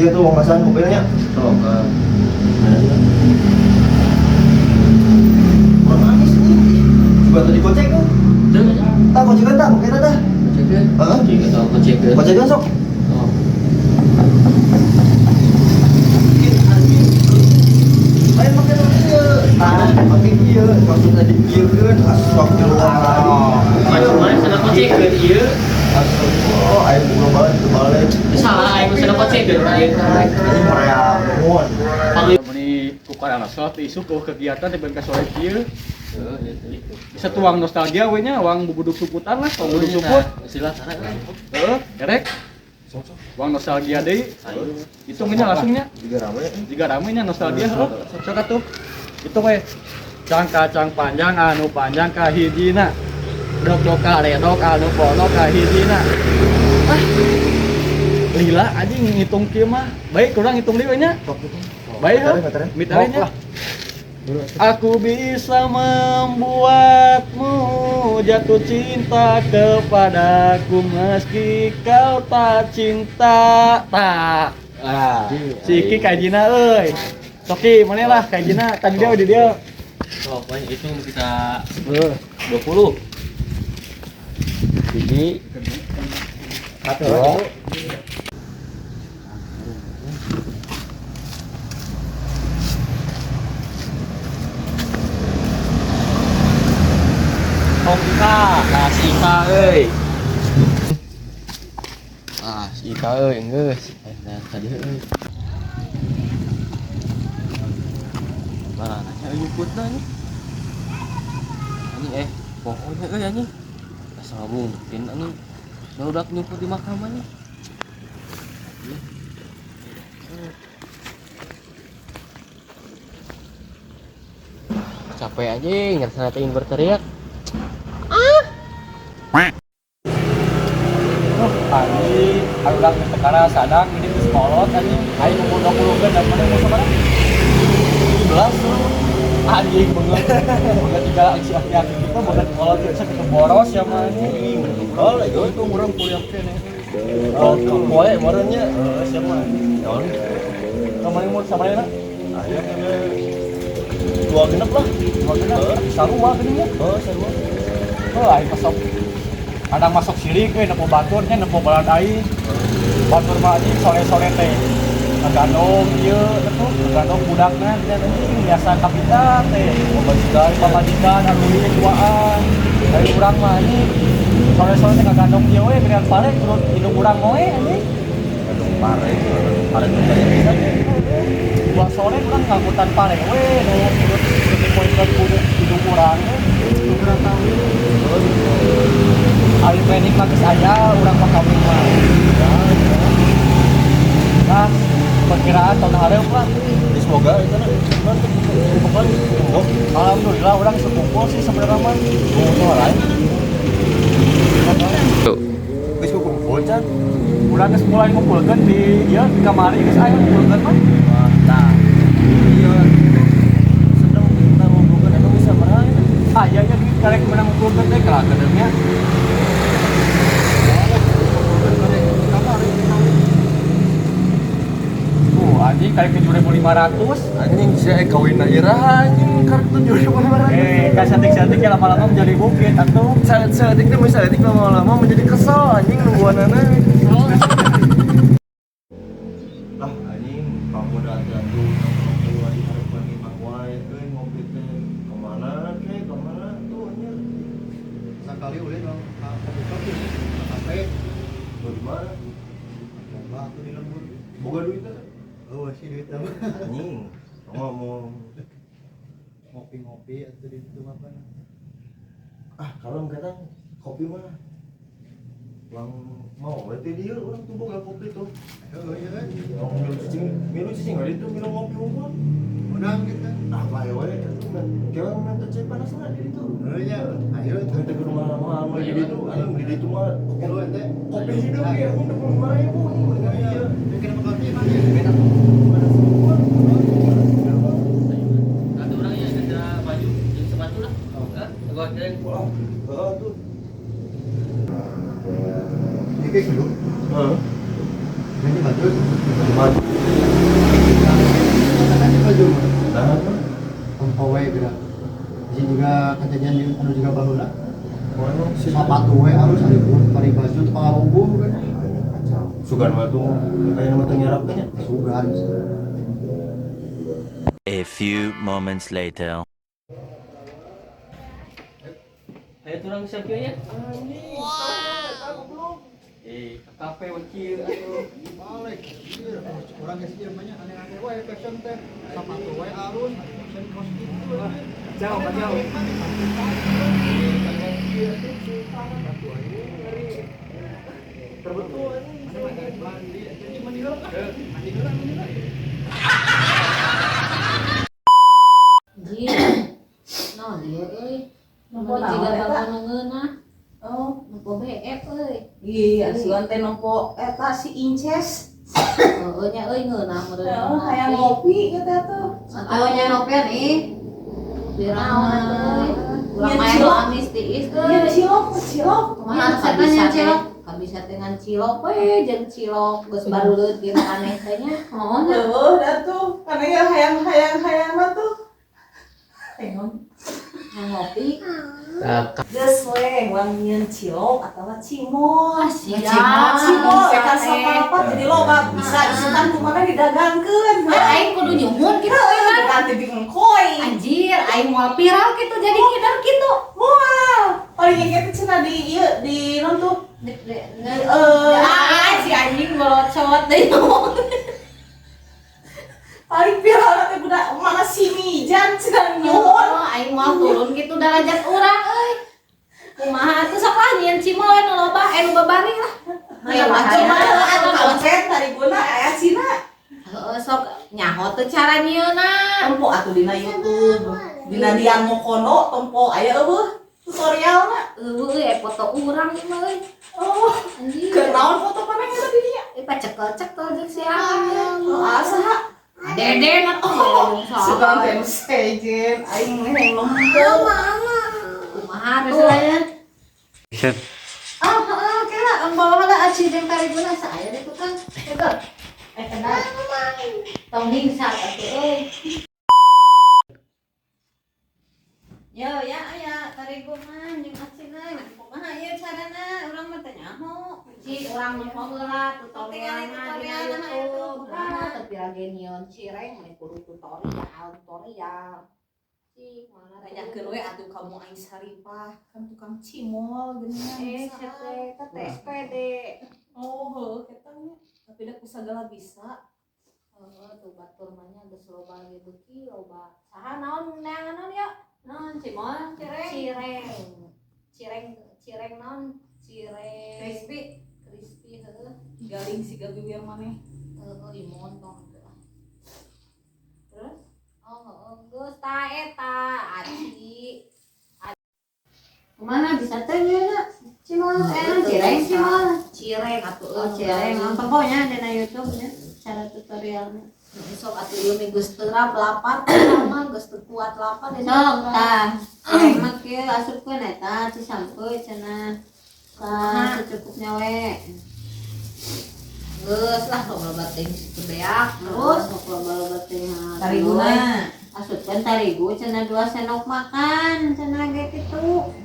dia tuh masan mobilnya. Oh, Kurang manis nih. Juga tadi gocek kan? Tak gocekan tak, pakai dah. Heeh. Gocekan sok. Oh. Lain pakai dia. Pakai dia. Maksudnya di dia kan. Astagfirullahaladzim. Kemarin sana kocek ke dia. Oh, air pulau balik terbalik. Salah, aku sana kocek ke dia. Ini mereka mohon. Meni kukar anak soal isu ke kegiatan di bengkel sore kieu. Bisa tuang nostalgia we nya, uang bubuduk suputan lah, uang bubuduk suput. Silakan. Erek. Uang nostalgia deui. Hitungnya langsungnya. Jika rame nya nostalgia heuh. Sok atuh. Itu we. Cang panjang anu panjang ka hijina. Dok ka redok anu pono ka hijina. Ah. Lila anjing ngitung kieu mah. Baik kurang ngitung deui we nya. Baik heuh. Mitarenya. Aku bisa membuatmu jatuh cinta kepadaku meski kau tak cinta. Tak. Ah, si Ki kajina euy. Soki, mana lah kajina tadi dia di dia. Oh, banyak itu kita 20. Biji. Satu. Không Ika, là si Ika ơi. Ah, si Ika euy geus. Nah, tadi ơi. Mana nanya nyuput dah ni. Ini pokoknya anjing. Asal mungkin anjing. Udah nyuput di mahkamahnya. Capek anjing, ngerasa teuing berteriak. Ani, aku udah tekara sadang ini di sekolot anjing. Aing umur 20 kan dan mana mau sama 17 tuh. Anjing banget. Udah tiga aki-aki kita bukan sekolot bisa kita boros ya mah anjing. Oh, itu orang kuliah kene. Oh, Poe morannya siapa? Naon? Kemarin mau sama mana? Aya kene 2 genep lah. Makanya sarua geuning ya. Oh, sarua. Oh, aing masuk. Kadang masuk sirik we nepo baturnya nepo balad aing. Batur mah anjing sore-sore teh. Ngagandong ieu atuh, ngagandong budakna nya anjing biasa kapita teh. Pamajikan pamajikan anu ieu tuaan. Dari urang mah anjing sore-sore teh ngagandong ieu we beneran pare turun indung urang moe anjing. Pare banyak pisan. Buat sore urang ngangkutan pare we nu turut poin-poin kudu indung urang we. Kurang tahu. Ayo planning mah geus aya urang mah kawin mah. Nah, perkiraan tahun hareup lah. Semoga itu Alhamdulillah orang sekumpul sih sebenarnya mah. Kumpul lain. geus kumpul can. Urang geus mulai ngumpulkeun di ieu di kamari geus aya ngumpulkeun mah. Nah. Iya. Sedang kita ngumpulkeun eta bisa marahan. Ah iya nya karek menang ngumpulkeun teh kala kedeungnya. Anjing karek 7.500. Anjing saya kawin iraha anjing karek 7.500. Kan setik-setiknya lama-lama menjadi bukit atuh. Setik teh bisa setik lama-lama menjadi kesel anjing nungguanana. Ah anjing kamu datang tuh keluar di harapan imah wae teh ngopi teh kemana tuh anjing. Sekali ulin dong kopi kafe di mana? Boga aku di lembur. Boga duit teh. Oh, masih duit apa? Anjing, ngomong ngopi-ngopi atau di itu apa? Ah, kalau kadang kopi mah yang mau berarti dia orang tuh boga kopi tuh. Oh iya kan? Minum cicing ada itu minum kopi unggul. Udah kita. Apa ya wae itu kan. Kira minta cai panas lah di itu. Oh iya, ayo kita ke rumah mahal di itu. Ayo di itu mah kopi hidup ya, ini 25.000 nih. Iya. Bikin kopi mah ya. Beda panas semua. Ada orang yang ada baju yang sepatu lah. Gua kira Tuh. Ini kayak gitu. Heeh. Ini Maju. Nah, Tempowe gerak. Jadi juga kejadian di anu juga baheula. mana sih? Sepatu we harus hari pun pari baju pangarubuh kan. Kacau. Sugan mah tuh kayak nama teu nyarap nya. Sugan. A few moments later. Ayo turang sampai ya. Ke kafe wakil atuh. Balik. Orang geus ieu banyak aneh-aneh we fashion teh. Sepatu we harus fashion kos gitu. Jauh, jauh. Ji, no dia euy. Nompo jiga bangun ngeunah. Oh, Nompo BF euy. iya, asuhan teh nompo eta si Inces. Heueuh nya euy ngeunah meureun. Heeh, hayang ngopi gitu tuh. Atuh nya nopian ih. Biraon atuh. Ulang Nyen main cilok. amis tiis Iya, euy. cilok. Kumaha setan nya cilok? Kabisa teh ngan cilok we jeung cilok geus baruleut ge aneh teh nya. Heueuh nya. Heeh, dah tuh. Karena ya hayang mah tuh. Tengok. Yang ngopi. Geus we, wangian cilok atau cimol. Siap. Cimol, eta saparapat jadi loba bisa isutan kumaha didagangkeun. Aing kudu nyuhun kitu euy lah. Ganti bikin koi. Anjir, aing moal viral kitu jadi kider kitu. Moal. Paling gitu cenah di ieu di non tuh. Si anjing melocot deh. Paling viral teh budak mana si Mijan cenah nyuhun. Aing mau turun gitu derajat urang euy. Kumaha tuh sok lah nyieun cimol we nu loba nu babari lah. Aya macam mana atuh konsep tadi guna aya cina. Heeh sok nyaho teu cara nyieunna. Tempo atuh dina YouTube. Dina Dian Mokono tempo aya eueuh tutorialna. Eueuh foto urang ieu mah euy. Oh, Anjir. keur naon foto mana eta di dinya? Pacekel-cekel jeung si Aing. Oh, asa. Deden atuh. Suka teh sejen aing meh lempeu. Kumaha tuh? Heeh, kira bawa heula aci jeung tariguna saya di tukang. Tegep. Kenal. Tong hingsa atuh euy. Yo ya aya tarigu mah jeung acina kumaha ieu carana urang mah teu nyaho. Ci urang mah heula tutorialna di YouTube. Tapi lagi nyeun cireng mah kudu tutorial. Ci mana Tanyakeun we atuh kamu aing Saripah, kan tukang cimol geuningan. sete teh SPD. Oh, heuh eta nya. Tapi da ku sagala bisa. Heeh tuh batur mah nya geus loba ge beuki loba. Saha naon neangan ya? Naon cimol cireng naon cireng Crispy, heeh. garing siga bibir maneh. Imon tong teh. Terus heeh geus ta eta aci. Kumaha bisa teh nyeuna cimol cireng atuh cireng nonton pokoknya di YouTube nya cara tutorialnya. Sok atuh ieu mah geus teu lapar mah geus teu kuat lapar sok tah. Cireng mah kieu asupkeun eta ci sampeui cenah. Secukupnya we. Geus lah loba teh beak terus loba teh Tariguna. asupkeun tarigu cenah 2 sendok makan cenah ge kitu.